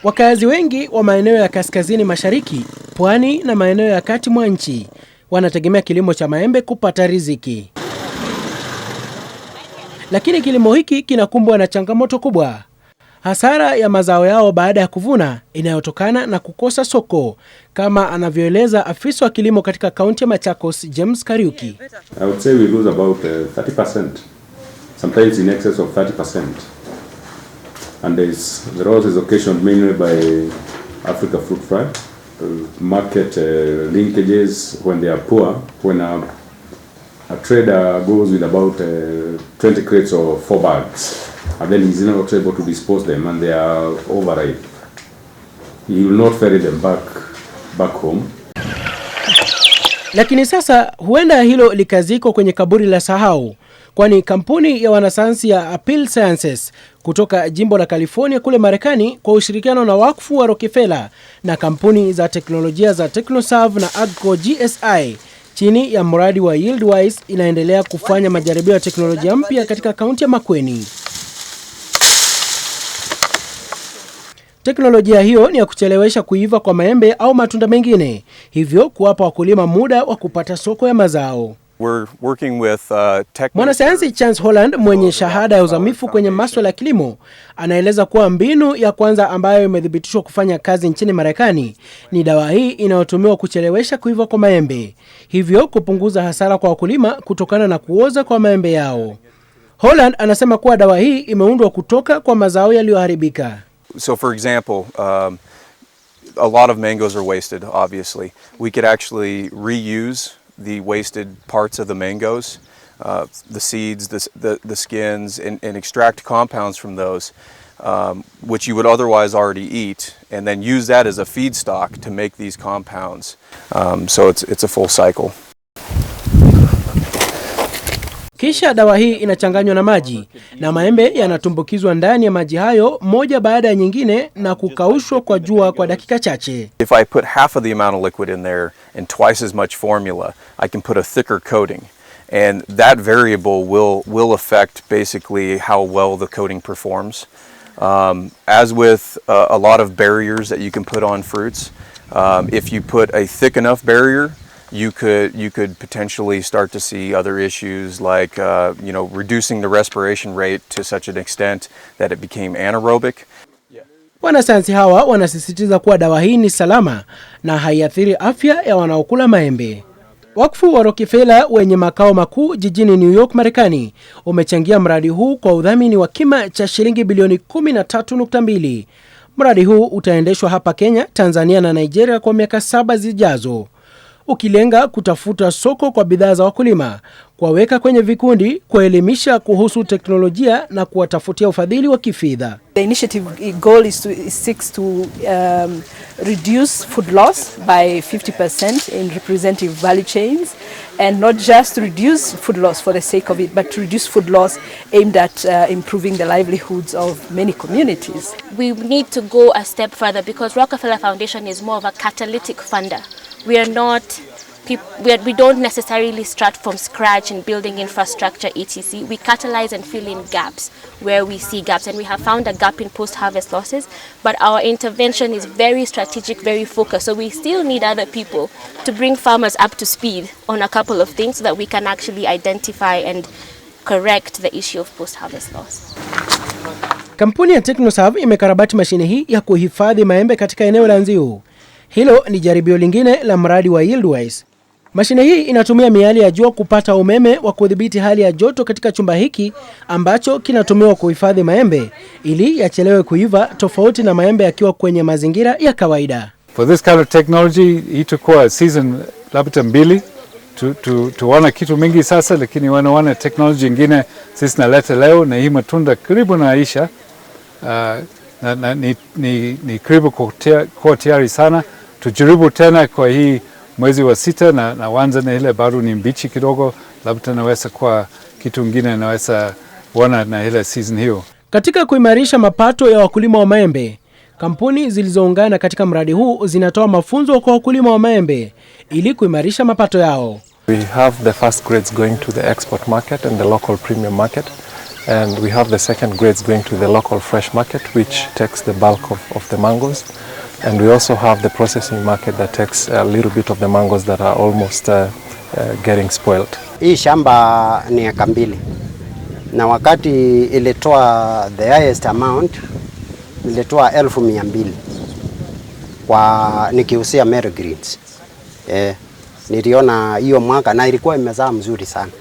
Wakazi wengi wa maeneo ya kaskazini mashariki, pwani na maeneo ya kati mwa nchi wanategemea kilimo cha maembe kupata riziki. Lakini kilimo hiki kinakumbwa na changamoto kubwa. Hasara ya mazao yao baada ya kuvuna inayotokana na kukosa soko, kama anavyoeleza afisa wa kilimo katika kaunti ya Machakos, James Kariuki. I would say we lose about 30%, sometimes in excess of 30%. And the loss is occasioned mainly by Africa fruit fly, market linkages when they are poor. When a trader goes with about 20 crates or 4 bags, and then he's not able to dispose them and they are overripe, he will not ferry them back home. Lakini sasa huenda hilo likaziko kwenye kaburi la sahau, kwani kampuni ya wanasayansi ya Appeal Sciences kutoka jimbo la California kule Marekani kwa ushirikiano na wakfu wa Rockefeller na kampuni za teknolojia za Teknoserve na Agco GSI chini ya mradi wa YieldWise inaendelea kufanya majaribio ya teknolojia mpya katika kaunti ya Makueni. Teknolojia hiyo ni ya kuchelewesha kuiva kwa maembe au matunda mengine, hivyo kuwapa wakulima muda wa kupata soko ya mazao. Mwanasayansi Chance Holland mwenye shahada ya uzamifu kwenye masuala ya kilimo anaeleza kuwa mbinu ya kwanza ambayo imethibitishwa kufanya kazi nchini Marekani ni dawa hii inayotumiwa kuchelewesha kuiva kwa maembe, hivyo kupunguza hasara kwa wakulima kutokana na kuoza kwa maembe yao. Holland anasema kuwa dawa hii imeundwa kutoka kwa mazao yaliyoharibika. So for example, a lot of mangoes are wasted, obviously. We could actually reuse the wasted parts of the mangoes, the seeds, the skins, and extract compounds from those, which you would otherwise already eat, and then use that as a feedstock to make these compounds. So it's a full cycle. Kisha dawa hii inachanganywa na maji na maembe yanatumbukizwa ndani ya maji hayo moja baada ya nyingine na kukaushwa kwa jua kwa dakika chache. If I put half of the amount of liquid in there and twice as much formula, I can put a thicker coating, and that variable will affect basically how well the coating performs. As with a lot of barriers that you can put on fruits, if you put a thick enough barrier, you could potentially start to see other issues like reducing the respiration rate to such an extent that it became anaerobic. Wanasayansi hawa wanasisitiza kuwa dawa hii ni salama na haiathiri afya ya wanaokula maembe. Wakfu wa Rockefeller wenye makao makuu jijini New York, Marekani, umechangia mradi huu kwa udhamini wa kima cha shilingi bilioni 13.2. Mradi huu utaendeshwa hapa Kenya, Tanzania na Nigeria kwa miaka 7 zijazo, ukilenga kutafuta soko kwa bidhaa za wakulima, kuwaweka kwenye vikundi, kuelimisha kuhusu teknolojia na kuwatafutia ufadhili wa kifedha. The initiative goal seeks to reduce food loss by 50% in representative value chains, and not just to reduce food loss for the sake of it, but to reduce food loss aimed at improving the livelihoods of many communities. We need to go a step further because Rockefeller Foundation is more of a catalytic funder. We don't necessarily start from scratch in building infrastructure, etc. We catalyze and fill in gaps where we see gaps, and we have found a gap in post-harvest losses, but our intervention is very strategic, very focused, so we still need other people to bring farmers up to speed on a couple of things so that we can actually identify and correct the issue of post-harvest loss. Kampuni ya Teknoserve imekarabati mashine hii ya kuhifadhi maembe katika eneo la Nziu. Hilo ni jaribio lingine la mradi wa YieldWise. Mashine hii inatumia miali ya jua kupata umeme wa kudhibiti hali ya joto katika chumba hiki ambacho kinatumiwa kuhifadhi maembe ili yachelewe kuiva, tofauti na maembe yakiwa kwenye mazingira ya kawaida. For this kind of technology, itakuwa season labda 2 tuona kitu mingi sasa, lakini wana technology nyingine sisi naleta leo, na hii matunda karibu na Aisha ni karibu kwa tayari sana. Tujaribu tena kwa hii mwezi wa 6 na wanza na ile bado ni mbichi kidogo, labda naweza kwa kitu kingine naweza wana na ile season hiyo. Katika kuimarisha mapato ya wakulima wa maembe, kampuni zilizoungana katika mradi huu zinatoa mafunzo kwa wakulima wa maembe ili kuimarisha mapato yao. We have the first grades going to the export market and the local premium market. and we have the second grades going to the local fresh market, which takes the bulk of the mangoes. And we also have the processing market that takes a little bit of the mangoes that are almost getting spoiled. Hii shamba ni eka 2 na wakati ilitoa the highest amount ilitoa 1200 kwa nikiusia Mary Greens. Niliona hiyo mwaka na ilikuwa imezaa mzuri sana.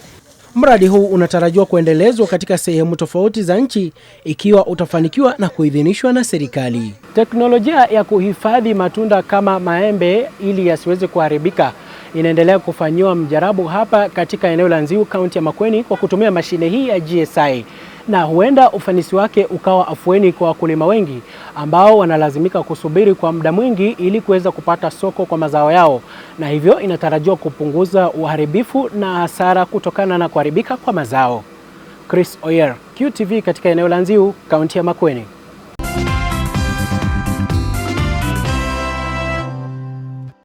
Mradi huu unatarajiwa kuendelezwa katika sehemu tofauti za nchi ikiwa utafanikiwa na kuidhinishwa na serikali. Teknolojia ya kuhifadhi matunda kama maembe ili yasiweze kuharibika inaendelea kufanyiwa mjarabu hapa katika eneo la Nziu, kaunti ya Makueni kwa kutumia mashine hii ya GSI. Na huenda ufanisi wake ukawa afueni kwa wakulima wengi ambao wanalazimika kusubiri kwa muda mwingi ili kuweza kupata soko kwa mazao yao, na hivyo inatarajiwa kupunguza uharibifu na hasara kutokana na kuharibika kwa mazao. Chris Oyer, QTV katika eneo la Nziu, kaunti ya Makueni.